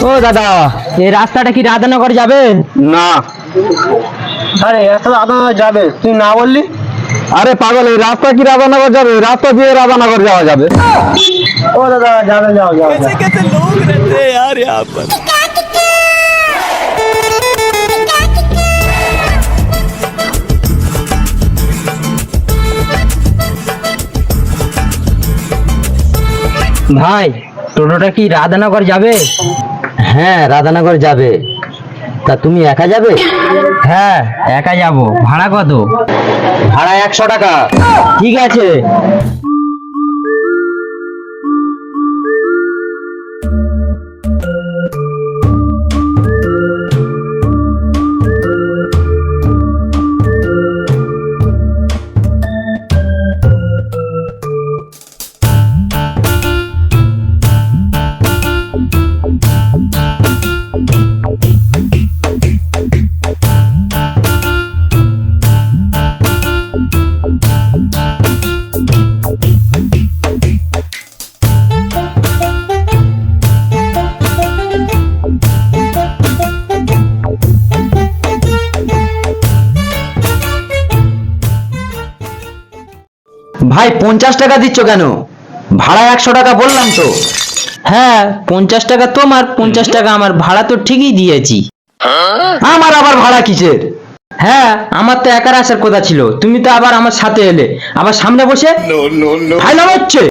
ও দাদা, এই রাস্তাটা কি রাধানগর যাবে? না। আরে রাস্তা রাধানগর যাবে, তুই না বললি? আরে পাগল, এই রাস্তা কি রাধানগর যাবে? রাস্তা দিয়ে রাধানগর যাওয়া যাবে। ও দাদা যাবে, যাও যাও যাও। कैसे लोग रहते हैं यार यहाँ पर। ভাই, টোটোটা কি রাধানগর যাবে? হ্যাঁ, রাধানগর যাবে। তা তুমি একা যাবে? হ্যাঁ, একা যাব। ভাড়া কত? ভাড়া 100 টাকা। ঠিক আছে। ভাই 50 টাকা দিচ্ছ কেন? ভাড়া 100 টাকা বললাম তো। হ্যাঁ, 50 টাকা তোমার, 50 টাকা আমার। ভাড়া তো ঠিকই দিয়েছি। আমার আবার ভাড়া কিসের? হ্যাঁ, আমার তো একার আসার কথা ছিল, তুমি তো আবার আমার সাথে এলে, আবার সামনে বসে ফাইল হচ্ছে।